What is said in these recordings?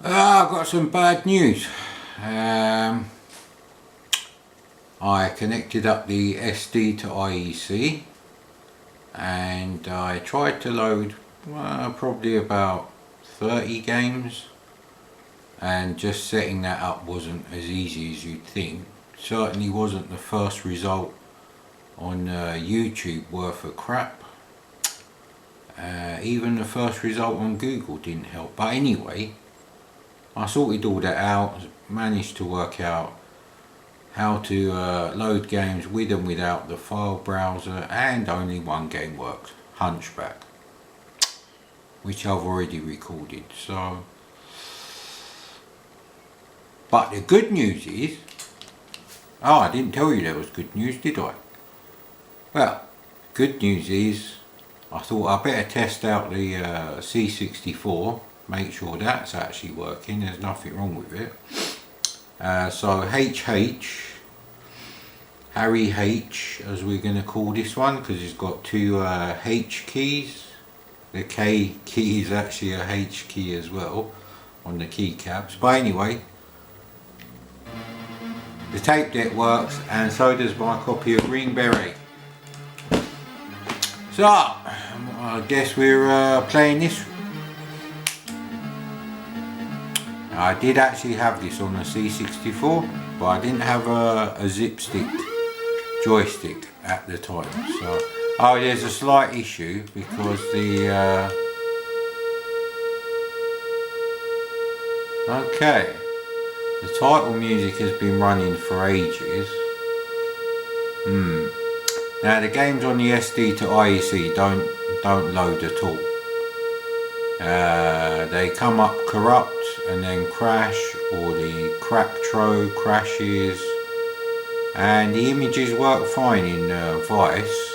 I've got some bad news. I connected up the SD to IEC and I tried to load probably about 30 games, and just setting that up wasn't as easy as you'd think. Certainly wasn't the first result on YouTube worth of crap. Even the first result on Google didn't help, but anyway, I sorted all that out, managed to work out how to load games with and without the file browser, and only one game works, Hunchback, which I've already recorded. So, but the good news is, I didn't tell you there was good news, did I? Well, good news is, I thought I better test out the C64, make sure that's actually working, there's nothing wrong with it. So HH, Harry H, as we're going to call this one, because it's got two H keys. The K key is actually a H key as well on the keycaps. But anyway, the tape deck works, and so does my copy of Green Beret. So, I guess we're playing this. I did actually have this on the C64, but I didn't have a zip stick joystick at the time. So, oh, there's a slight issue because the okay, the title music has been running for ages. Now the games on the SD to IEC don't load at all. They come up corrupt and then crash, or the Cracktro crashes, and the images work fine in Vice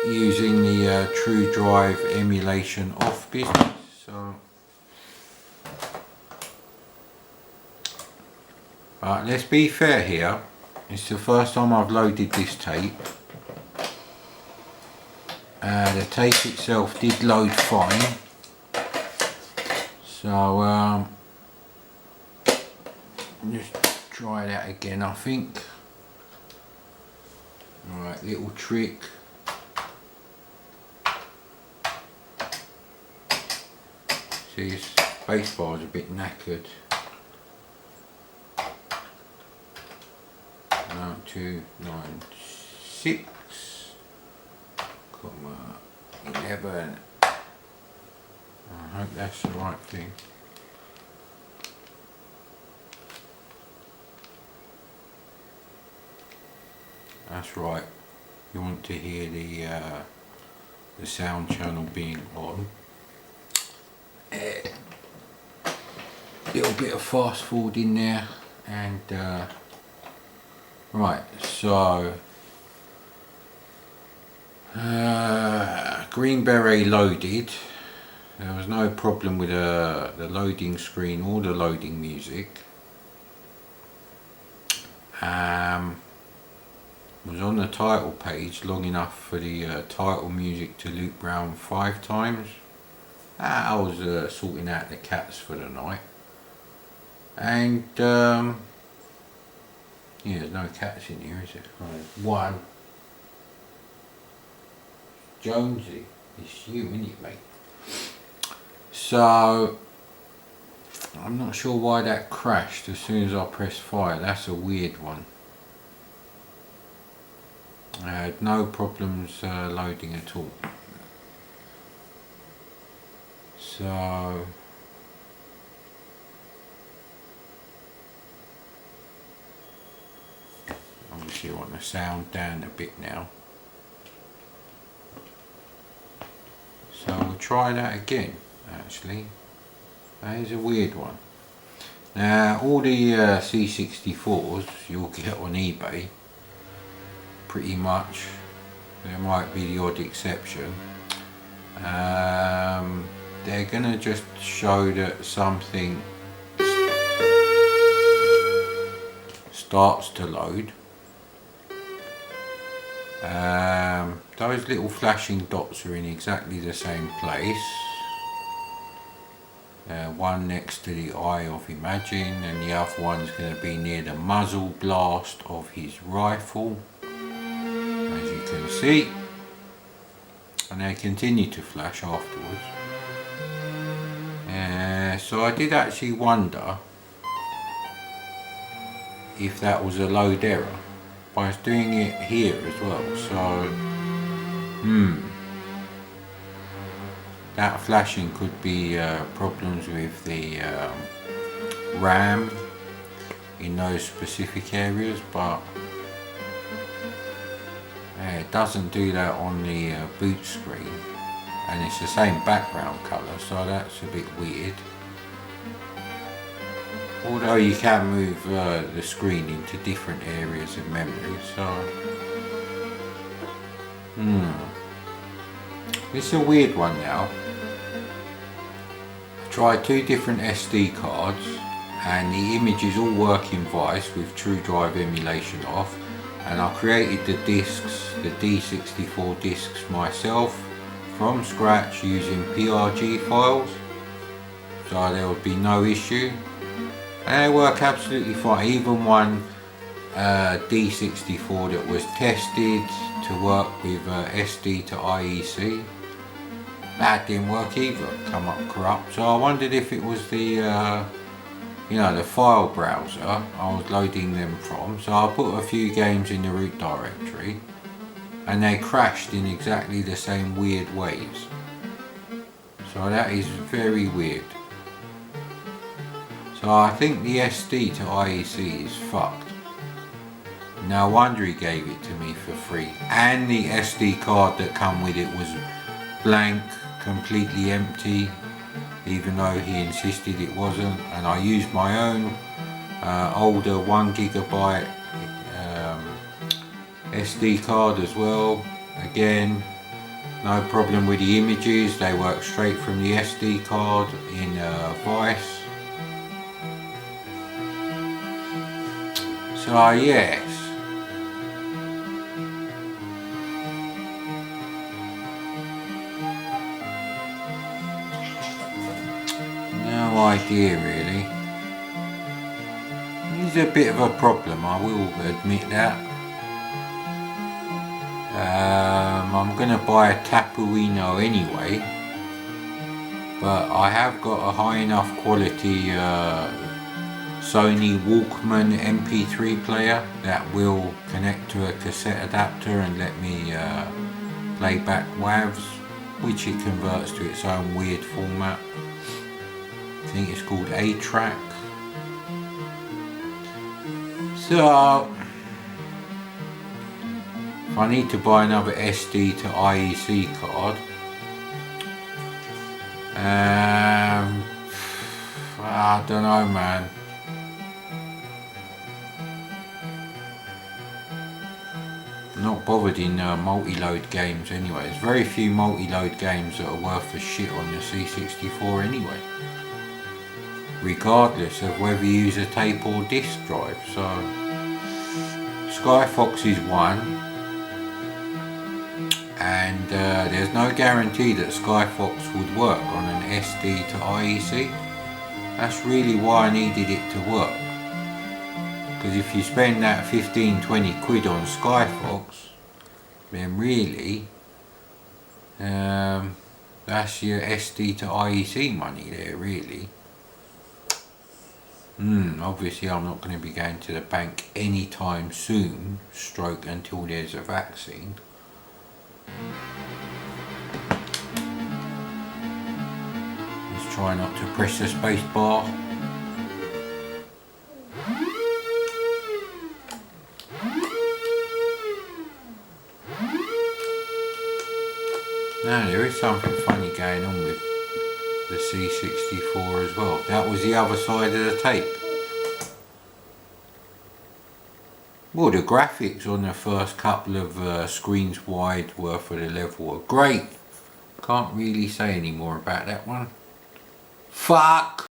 using the True Drive emulation off business. So, but let's be fair here, it's the first time I've loaded this tape. The tape itself did load fine, so just try that again, I think. Alright, little trick. See, this spacebar is a bit knackered. 9296, 11. I hope that's the right thing. That's right. You want to hear the sound channel being on. Little bit of fast forward in there, and right. So Green Beret loaded. There was no problem with the loading screen or the loading music. Was on the title page long enough for the title music to loop round 5 times. I was sorting out the cats for the night, and yeah, there's no cats in here, is it? Right. One. Jonesy, it's you, isn't it, mate? So I'm not sure why that crashed as soon as I pressed fire. That's a weird one. I had no problems loading at all. So obviously I want the sound down a bit now. So we'll try that again. Actually, that is a weird one. Now all the C64s you'll get on eBay, pretty much. There might be the odd exception. They're gonna just show that something starts to load. Those little flashing dots are in exactly the same place. one next to the eye of Imagine, and the other one's going to be near the muzzle blast of his rifle, as you can see, and they continue to flash afterwards. So I did actually wonder if that was a load error, but I was doing it here as well, so that flashing could be problems with the RAM in those specific areas, but it doesn't do that on the boot screen, and it's the same background colour, so that's a bit weird. Although you can move the screen into different areas of memory, so it's a weird one now. I tried 2 different SD cards and the images all work in Vice with TrueDrive emulation off, and I created the discs, the D64 discs myself from scratch using PRG files, so there would be no issue, and they work absolutely fine. Even one D64 that was tested to work with SD2IEC, that didn't work either, come up corrupt. So I wondered if it was the the file browser I was loading them from. So I put a few games in the root directory and they crashed in exactly the same weird ways. So that is very weird. So I think the SD to IEC is fucked. No wonder he gave it to me for free. And the SD card that come with it was blank, completely empty, even though he insisted it wasn't. And I used my own older 1GB SD card as well. Again, no problem with the images, they work straight from the SD card in Vice. So yes, no idea really. It's a bit of a problem, I will admit that. I'm gonna buy a Tapuino anyway, but I have got a high enough quality Sony Walkman MP3 player that will connect to a cassette adapter and let me play back WAVs, which it converts to its own weird format. I think it's called A-Track. So if I need to buy another SD to IEC card, I don't know, man. I'm not bothered in multi-load games anyway. There's very few multi-load games that are worth a shit on the C64 anyway, regardless of whether you use a tape or disc drive. So Skyfox is one, and there's no guarantee that Skyfox would work on an SD to IEC. That's really why I needed it to work, because if you spend that 15-20 quid on Skyfox, then really that's your SD to IEC money there really. Obviously I'm not going to be going to the bank anytime soon, stroke until there's a vaccine. Let's try not to press the space bar. Now there is something funny going on with the C64 as well. That was the other side of the tape. Well, the graphics on the first couple of screens wide worth of the level were great. Can't really say any more about that one. Fuck!